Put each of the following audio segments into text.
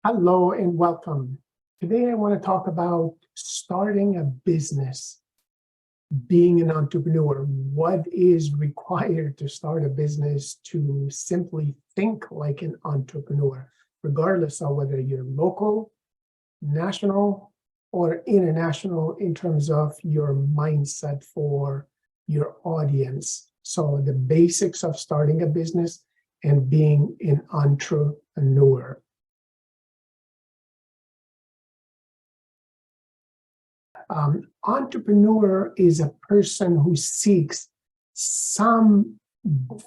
Hello and welcome. Today I want to talk about starting a business, being an entrepreneur. What is required to start a business to simply think like an entrepreneur, regardless of whether you're local, national, or international in terms of your mindset for your audience. So the basics of starting a business and being an entrepreneur. Entrepreneur is a person who seeks some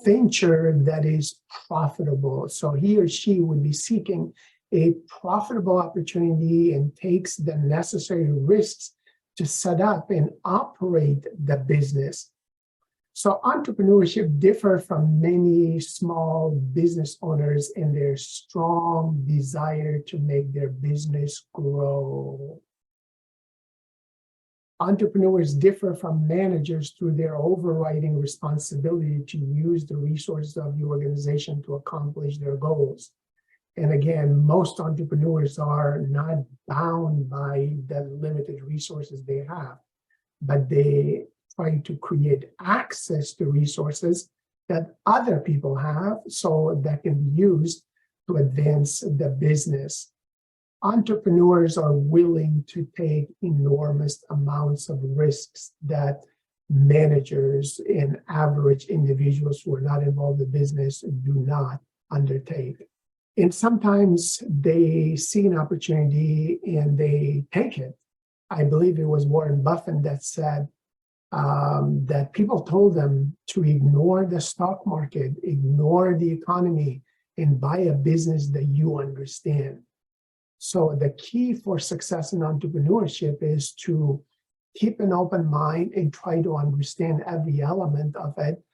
venture that is profitable. So he or she would be seeking a profitable opportunity and takes the necessary risks to set up and operate the business. So entrepreneurship differs from many small business owners in their strong desire to make their business grow. Entrepreneurs differ from managers through their overriding responsibility to use the resources of the organization to accomplish their goals. And again, most entrepreneurs are not bound by the limited resources they have, but they try to create access to resources that other people have so that can be used to advance the business. Entrepreneurs are willing to take enormous amounts of risks that managers and average individuals who are not involved in business do not undertake. And sometimes they see an opportunity and they take it. I believe it was Warren Buffett that said that people told them to ignore the stock market, ignore the economy, and buy a business that you understand. So the key for success in entrepreneurship is to keep an open mind and try to understand every element of it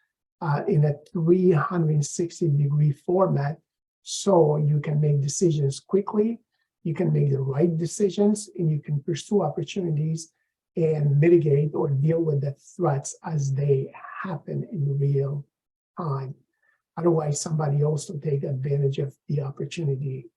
in a 360-degree format so you can make decisions quickly, you can make the right decisions, and you can pursue opportunities and mitigate or deal with the threats as they happen in real time. Otherwise, somebody else will take advantage of the opportunity.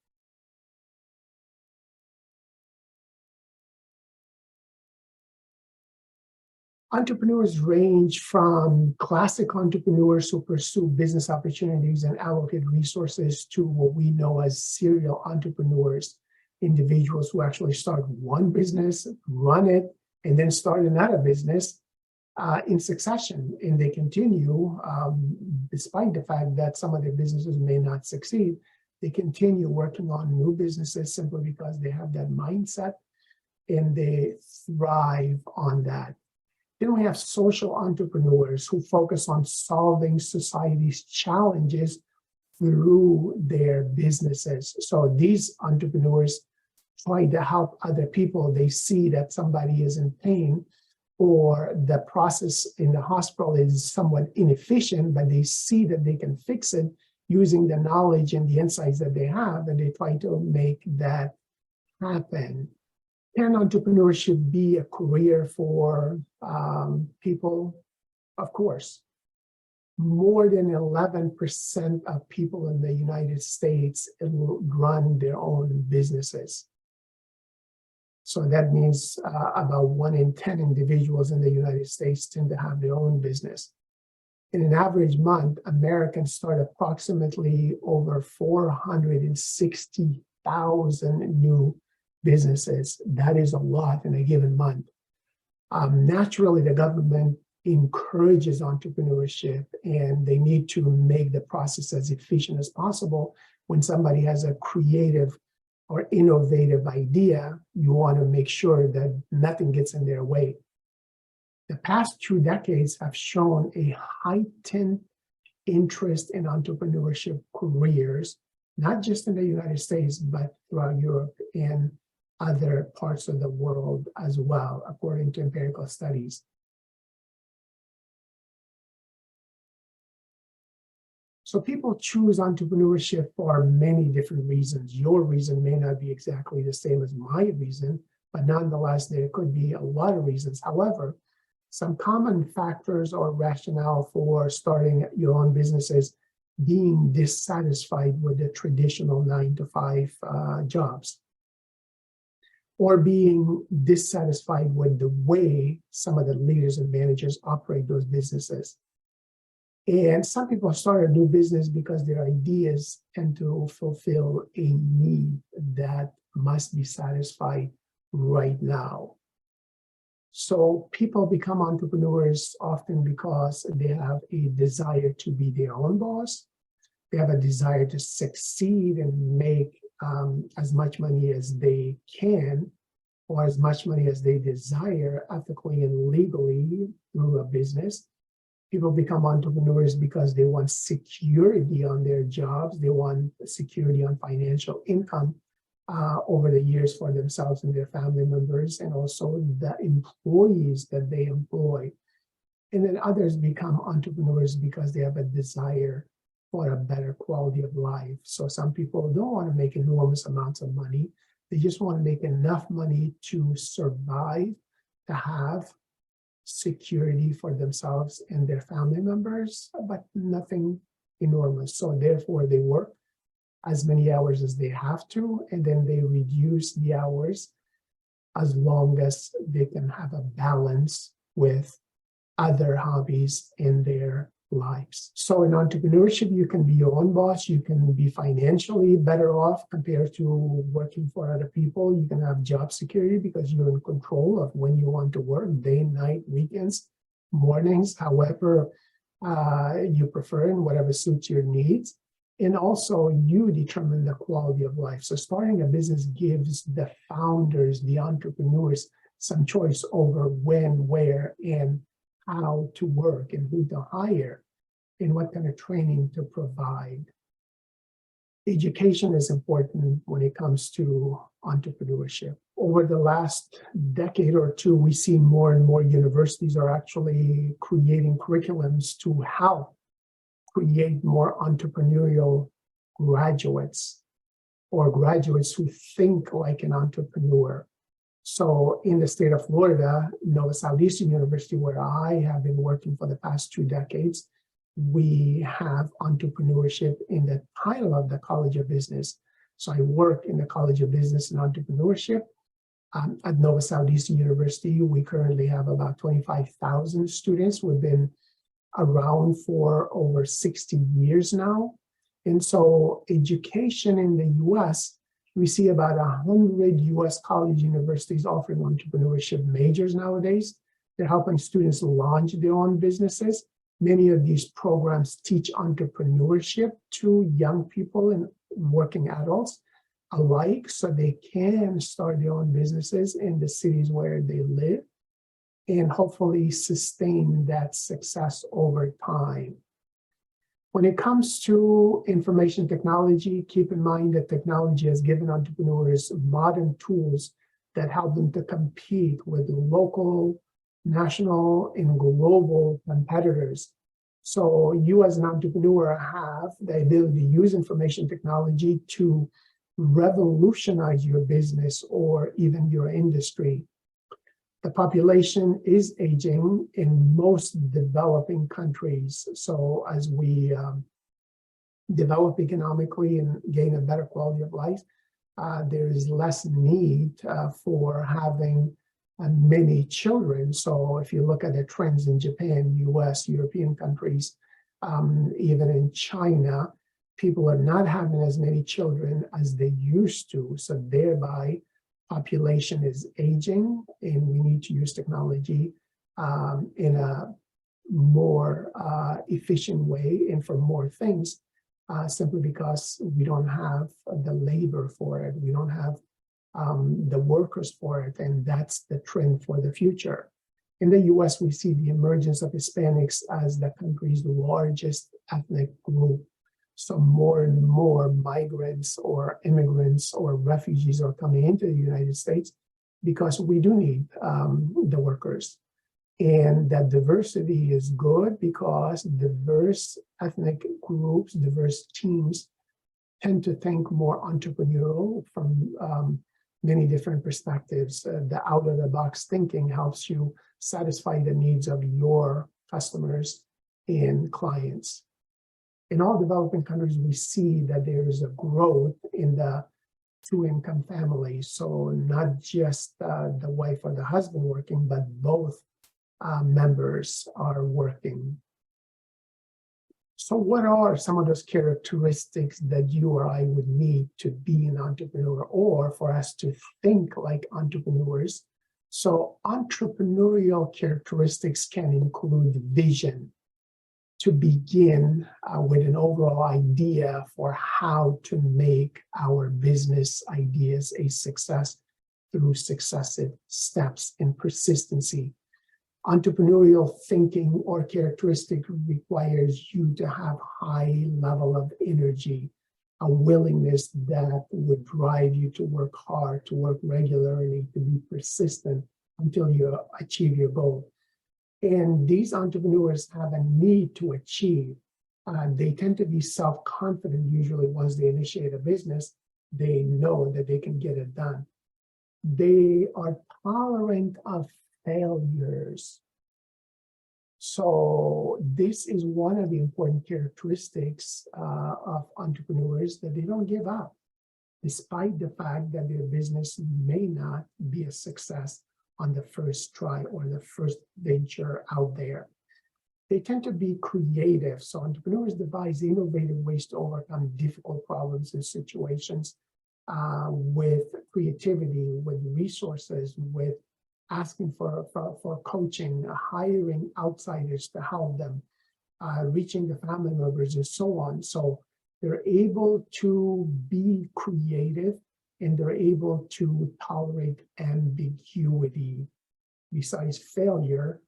Entrepreneurs range from classic entrepreneurs who pursue business opportunities and allocate resources to what we know as serial entrepreneurs, individuals who actually start one business, run it, and then start another business in succession. And they continue, despite the fact that some of their businesses may not succeed, they continue working on new businesses simply because they have that mindset and they thrive on that. Then we have social entrepreneurs who focus on solving society's challenges through their businesses. So these entrepreneurs try to help other people. They see that somebody is in pain or the process in the hospital is somewhat inefficient, but they see that they can fix it using the knowledge and the insights that they have, and they try to make that happen. Can entrepreneurship be a career for people? Of course. More than 11% of people in the United States run their own businesses. So that means about 1 in 10 individuals in the United States tend to have their own business. In an average month, Americans start approximately over 460,000 new businesses. That is a lot in a given month. Naturally, the government encourages entrepreneurship and they need to make the process as efficient as possible. When somebody has a creative or innovative idea, you want to make sure that nothing gets in their way. The past 2 decades have shown a heightened interest in entrepreneurship careers, not just in the United States, but throughout Europe and other parts of the world as well, according to empirical studies. So people choose entrepreneurship for many different reasons. Your reason may not be exactly the same as my reason, but nonetheless, there could be a lot of reasons. However, some common factors or rationale for starting your own businesses being dissatisfied with the traditional 9-to-5 jobs, or being dissatisfied with the way some of the leaders and managers operate those businesses. And some people start a new business because their ideas tend to fulfill a need that must be satisfied right now. So people become entrepreneurs often because they have a desire to be their own boss. They have a desire to succeed and make as much money as they can, or as much money as they desire, ethically and legally through a business. People become entrepreneurs because they want security on their jobs. They want security on financial income over the years for themselves and their family members, and also the employees that they employ. And then others become entrepreneurs because they have a desire for a better quality of life. So some people don't want to make enormous amounts of money. They just want to make enough money to survive, to have security for themselves and their family members, but nothing enormous. So therefore they work as many hours as they have to, and then they reduce the hours as long as they can have a balance with other hobbies in their lives. So in entrepreneurship, you can be your own boss. You can be financially better off compared to working for other people. You can have job security because you're in control of when you want to work, day, night, weekends, mornings, however you prefer and whatever suits your needs. And also you determine the quality of life. So starting a business gives the founders, the entrepreneurs, some choice over when, where, and how to work and who to hire and what kind of training to provide. Education is important when it comes to entrepreneurship. Over the last decade or two, we see more and more universities are actually creating curriculums to help create more entrepreneurial graduates, or graduates who think like an entrepreneur. So in the state of Florida, Nova Southeastern University, where I have been working for the past 2 decades, we have entrepreneurship in the title of the College of Business. So I work in the College of Business and Entrepreneurship at Nova Southeastern University. We currently have about 25,000 students. We've been around for over 60 years now. And so education in the US, we see about 100 US college universities offering entrepreneurship majors nowadays. They're helping students launch their own businesses. Many of these programs teach entrepreneurship to young people and working adults alike, so they can start their own businesses in the cities where they live and hopefully sustain that success over time. When it comes to information technology, keep in mind that technology has given entrepreneurs modern tools that help them to compete with local, national, and global competitors. So you as an entrepreneur have the ability to use information technology to revolutionize your business or even your industry. The population is aging in most developing countries. So as we develop economically and gain a better quality of life, there is less need for having many children. So if you look at the trends in Japan, US, European countries, even in China, people are not having as many children as they used to. So thereby, population is aging, and we need to use technology in a more efficient way and for more things, simply because we don't have the labor for it. We don't have the workers for it, and that's the trend for the future. In the US, we see the emergence of Hispanics as the country's largest ethnic group. So more and more migrants or immigrants or refugees are coming into the United States because we do need the workers. And that diversity is good because diverse ethnic groups, diverse teams tend to think more entrepreneurial from many different perspectives. The out-of-the-box thinking helps you satisfy the needs of your customers and clients. In all developing countries, we see that there is a growth in the two-income families. So not just the wife or the husband working, but both members are working. So what are some of those characteristics that you or I would need to be an entrepreneur, or for us to think like entrepreneurs? So entrepreneurial characteristics can include vision, to begin with an overall idea for how to make our business ideas a success through successive steps and persistency. Entrepreneurial thinking or characteristic requires you to have high level of energy, a willingness that would drive you to work hard, to work regularly, to be persistent until you achieve your goal. And these entrepreneurs have a need to achieve. They tend to be self-confident usually once they initiate a business. They know that they can get it done. They are tolerant of failures. So this is one of the important characteristics of entrepreneurs, that they don't give up, despite the fact that their business may not be a success on the first try or the first venture out there. They tend to be creative. So entrepreneurs devise innovative ways to overcome difficult problems and situations with creativity, with resources, with asking for coaching, hiring outsiders to help them, reaching the family members and so on. So they're able to be creative, and they're able to tolerate ambiguity. Besides failure,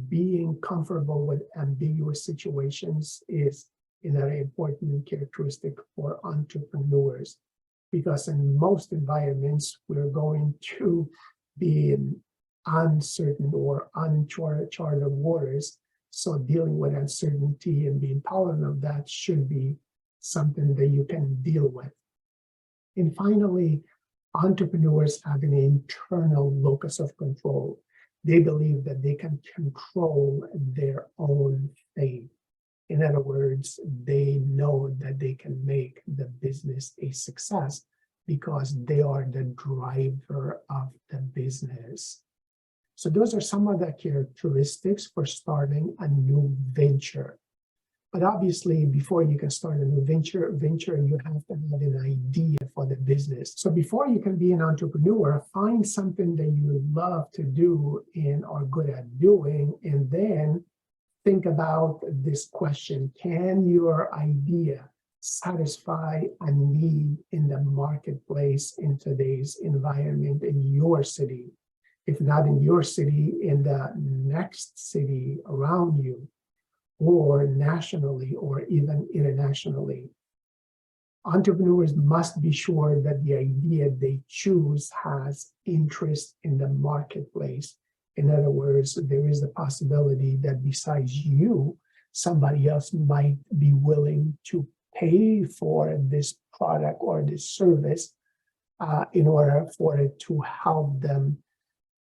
being comfortable with ambiguous situations is another important characteristic for entrepreneurs, because in most environments, we're going to be in uncertain or uncharted waters. So dealing with uncertainty and being tolerant of that should be something that you can deal with. And finally, entrepreneurs have an internal locus of control. They believe that they can control their own fate. In other words, they know that they can make the business a success because they are the driver of the business. So those are some of the characteristics for starting a new venture. But obviously, before you can start a new venture, you have to have an idea for the business. So before you can be an entrepreneur, find something that you love to do and are good at doing, and then think about this question: can your idea satisfy a need in the marketplace in today's environment in your city? If not in your city, in the next city around you, or nationally, or even internationally. Entrepreneurs must be sure that the idea they choose has interest in the marketplace. In other words, there is the possibility that besides you, somebody else might be willing to pay for this product or this service in order for it to help them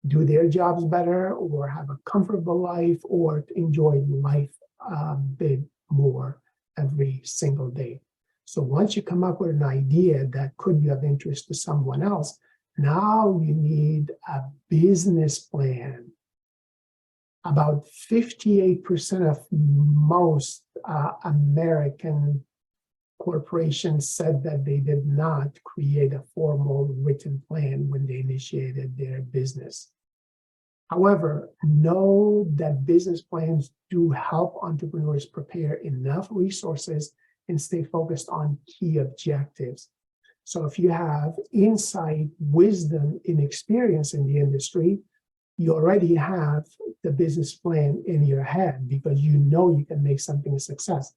do their jobs better, or have a comfortable life, or to enjoy life a bit more every single day. So once you come up with an idea that could be of interest to someone else, now you need a business plan. About 58% of most American corporations said that they did not create a formal written plan when they initiated their business. However, know that business plans do help entrepreneurs prepare enough resources and stay focused on key objectives. So if you have insight, wisdom, and experience in the industry, you already have the business plan in your head because you know you can make something a success.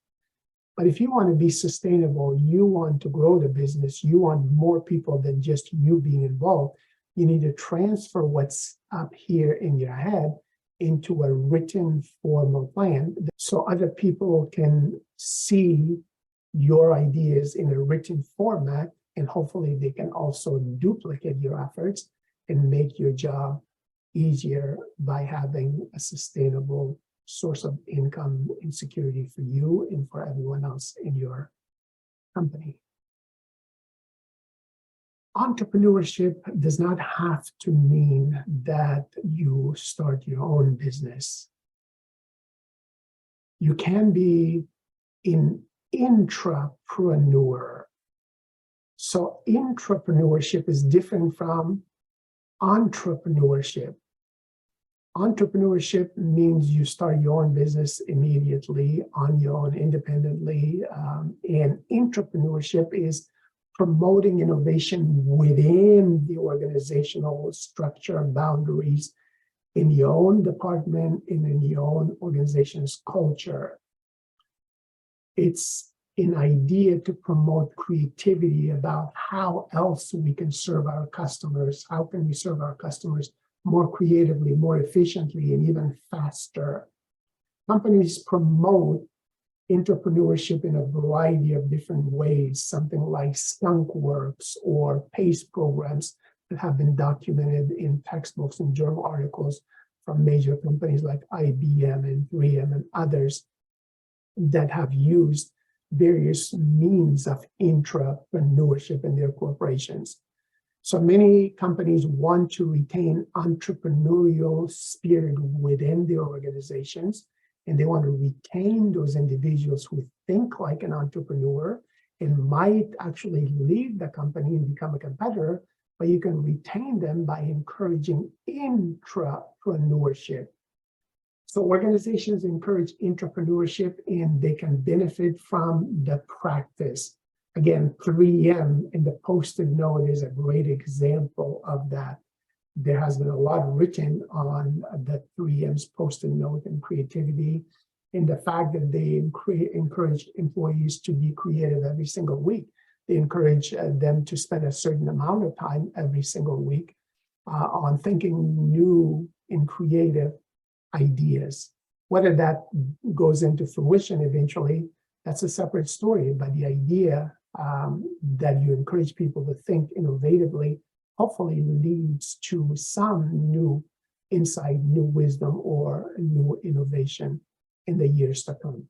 But if you want to be sustainable, you want to grow the business, you want more people than just you being involved, you need to transfer what's up here in your head into a written formal plan so other people can see your ideas in a written format, and hopefully they can also duplicate your efforts and make your job easier by having a sustainable source of income and security for you and for everyone else in your company. Entrepreneurship does not have to mean that you start your own business. You can be an intrapreneur. So intrapreneurship is different from entrepreneurship. Entrepreneurship means you start your own business immediately on your own independently. And intrapreneurship is promoting innovation within the organizational structure and boundaries in your own department and in your own organization's culture. It's an idea to promote creativity about how else we can serve our customers. How can we serve our customers more creatively, more efficiently, and even faster? Companies promote entrepreneurship in a variety of different ways, something like skunk works or PACE programs that have been documented in textbooks and journal articles from major companies like IBM and 3M and others that have used various means of intrapreneurship in their corporations. So many companies want to retain entrepreneurial spirit within their organizations, and they want to retain those individuals who think like an entrepreneur and might actually leave the company and become a competitor, but you can retain them by encouraging intrapreneurship. So organizations encourage entrepreneurship and they can benefit from the practice. Again, 3M in the Post-it note is a great example of that. There has been a lot written on the 3M's Post-it note and creativity, and the fact that they encourage employees to be creative every single week. They encourage them to spend a certain amount of time every single week on thinking new and creative ideas. Whether that goes into fruition eventually, that's a separate story, but the idea that you encourage people to think innovatively hopefully leads to some new insight, new wisdom, or new innovation in the years to come.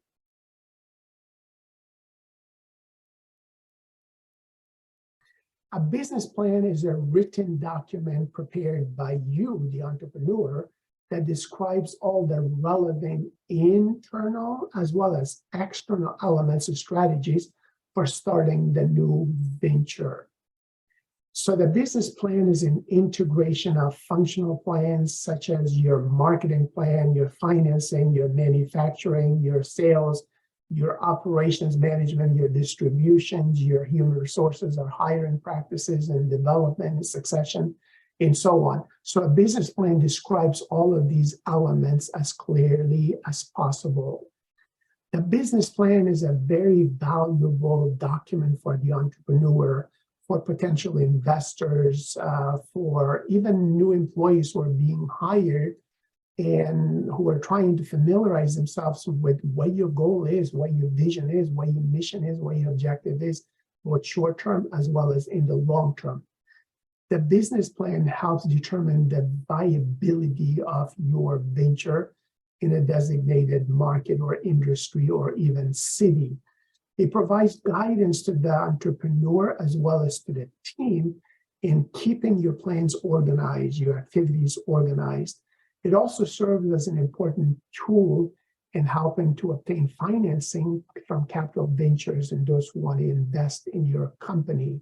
A business plan is a written document prepared by you, the entrepreneur, that describes all the relevant internal as well as external elements and strategies for starting the new venture. So the business plan is an integration of functional plans such as your marketing plan, your financing, your manufacturing, your sales, your operations management, your distributions, your human resources or hiring practices and development and succession, and so on. So a business plan describes all of these elements as clearly as possible. The business plan is a very valuable document for the entrepreneur, for potential investors, for even new employees who are being hired and who are trying to familiarize themselves with what your goal is, what your vision is, what your mission is, what your objective is, both short term as well as in the long term. The business plan helps determine the viability of your venture in a designated market or industry or even city. It provides guidance to the entrepreneur as well as to the team in keeping your plans organized, your activities organized. It also serves as an important tool in helping to obtain financing from capital ventures and those who want to invest in your company.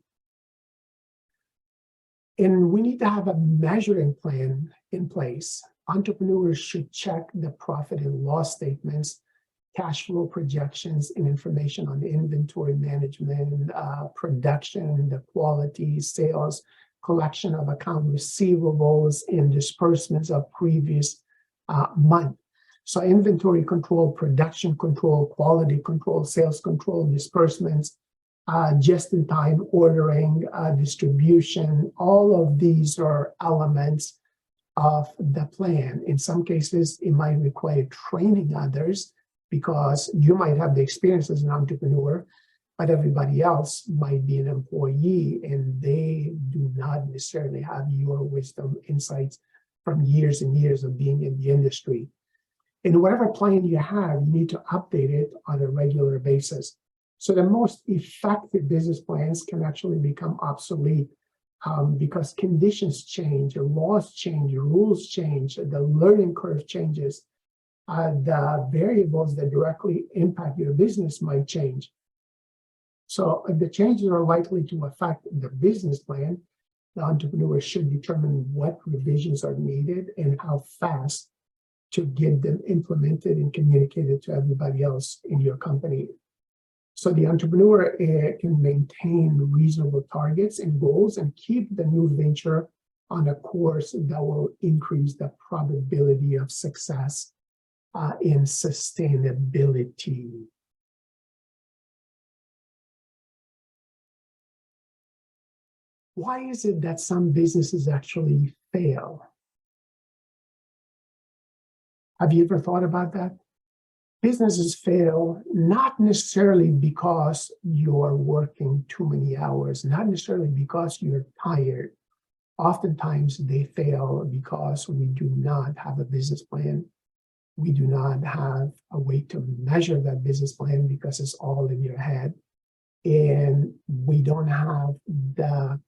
And we need to have a measuring plan in place. Entrepreneurs should check the profit and loss statements, cash flow projections, and information on the inventory management, production, the quality, sales, collection of account receivables, and disbursements of previous month. So inventory control, production control, quality control, sales control, disbursements, just-in-time ordering, distribution, all of these are elements of the plan. In some cases, it might require training others because you might have the experience as an entrepreneur, but everybody else might be an employee and they do not necessarily have your wisdom, insights from years and years of being in the industry. And whatever plan you have, you need to update it on a regular basis. So the most effective business plans can actually become obsolete because conditions change, laws change, rules change, the learning curve changes, the variables that directly impact your business might change. So if the changes are likely to affect the business plan, the entrepreneur should determine what revisions are needed and how fast to get them implemented and communicated to everybody else in your company. So the entrepreneur can maintain reasonable targets and goals and keep the new venture on a course that will increase the probability of success in sustainability. Why is it that some businesses actually fail? Have you ever thought about that? Businesses fail not necessarily because you're working too many hours, not necessarily because you're tired. Oftentimes they fail because we do not have a business plan. We do not have a way to measure that business plan because it's all in your head. And we don't have the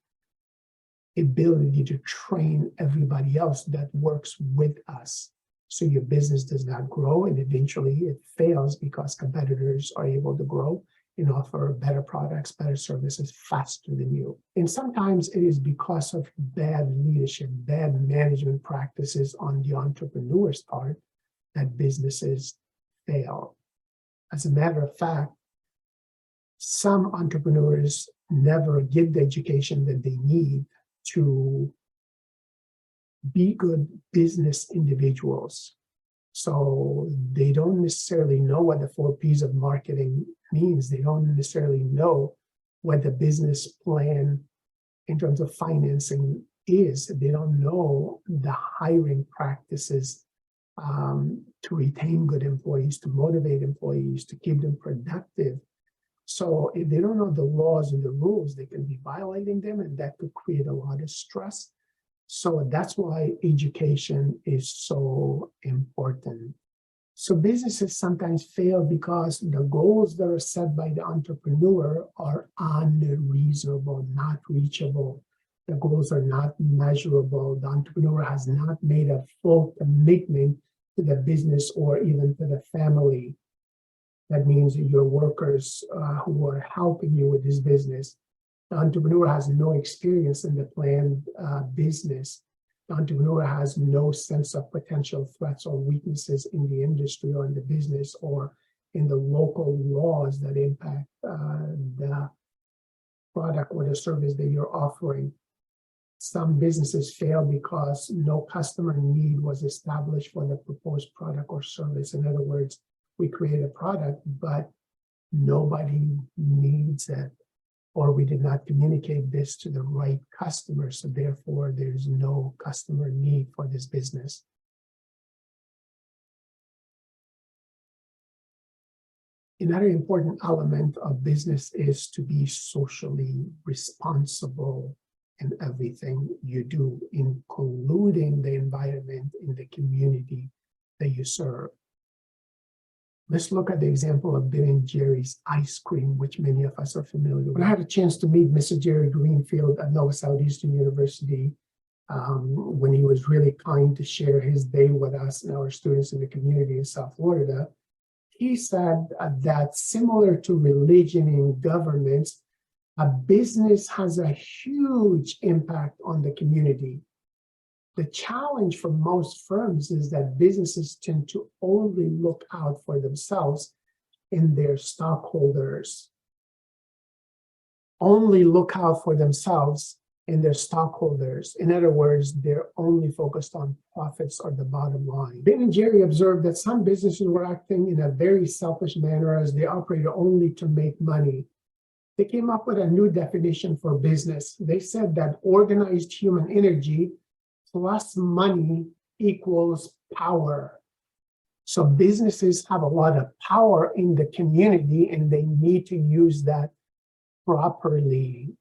ability to train everybody else that works with us. So your business does not grow, and eventually it fails because competitors are able to grow and offer better products, better services faster than you. And sometimes it is because of bad leadership, bad management practices on the entrepreneur's part that businesses fail. As a matter of fact, some entrepreneurs never get the education that they need to be good business individuals. So they don't necessarily know what the 4 P's of marketing means. They don't necessarily know what the business plan in terms of financing is. They don't know the hiring practices to retain good employees, to motivate employees, to keep them productive. So if they don't know the laws and the rules, they can be violating them, and that could create a lot of stress. So that's why education is so important. So businesses sometimes fail because the goals that are set by the entrepreneur are unreasonable, not reachable. The goals are not measurable. The entrepreneur has not made a full commitment to the business or even to the family. That means your workers who are helping you with this business. The entrepreneur has no experience in the planned business. The entrepreneur has no sense of potential threats or weaknesses in the industry or in the business or in the local laws that impact the product or the service that you're offering. Some businesses fail because no customer need was established for the proposed product or service. In other words, we create a product, but nobody needs it, or we did not communicate this to the right customer, so therefore there's no customer need for this business. Another important element of business is to be socially responsible in everything you do, including the environment in the community that you serve. Let's look at the example of Ben & Jerry's ice cream, which many of us are familiar with. When I had a chance to meet Mr. Jerry Greenfield at Nova Southeastern University, when he was really kind to share his day with us and our students in the community in South Florida, he said that similar to religion and governments, a business has a huge impact on the community. The challenge for most firms is that businesses tend to only look out for themselves and their stockholders. Only look out for themselves and their stockholders. In other words, they're only focused on profits or the bottom line. Ben and Jerry observed that some businesses were acting in a very selfish manner as they operated only to make money. They came up with a new definition for business. They said that organized human energy plus money equals power. So businesses have a lot of power in the community and they need to use that properly.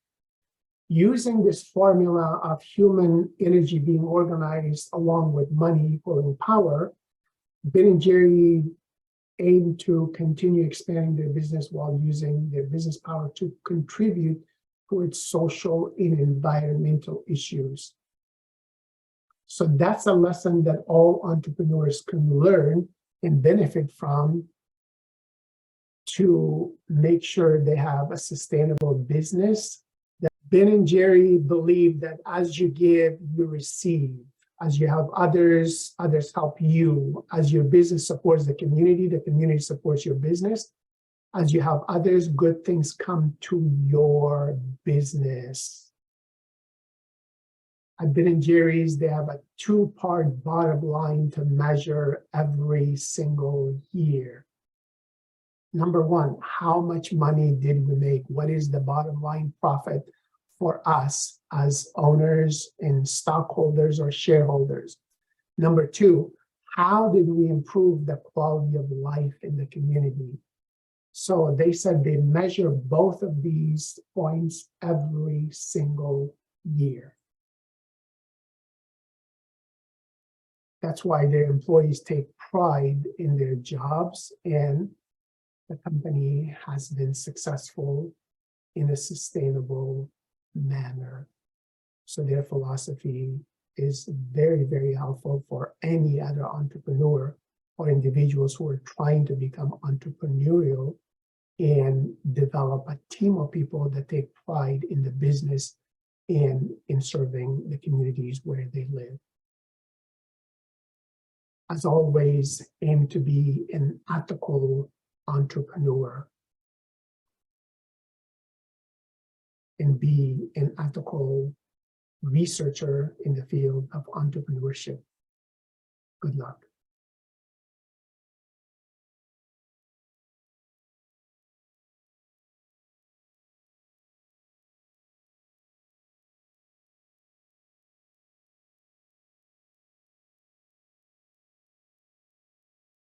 Using this formula of human energy being organized along with money equaling power, Ben and Jerry aim to continue expanding their business while using their business power to contribute towards social and environmental issues. So that's a lesson that all entrepreneurs can learn and benefit from to make sure they have a sustainable business. That Ben and Jerry believe that as you give, you receive. As you help others, others help you. As your business supports the community supports your business. As you help others, good things come to your business. At Ben & Jerry's, they have a two-part bottom line to measure every single year. Number one, how much money did we make? What is the bottom line profit for us as owners and stockholders or shareholders? Number two, how did we improve the quality of life in the community? So they said they measure both of these points every single year. That's why their employees take pride in their jobs, and the company has been successful in a sustainable manner. So their philosophy is very, very helpful for any other entrepreneur or individuals who are trying to become entrepreneurial and develop a team of people that take pride in the business and in serving the communities where they live. As always, aim to be an ethical entrepreneur and be an ethical researcher in the field of entrepreneurship. Good luck.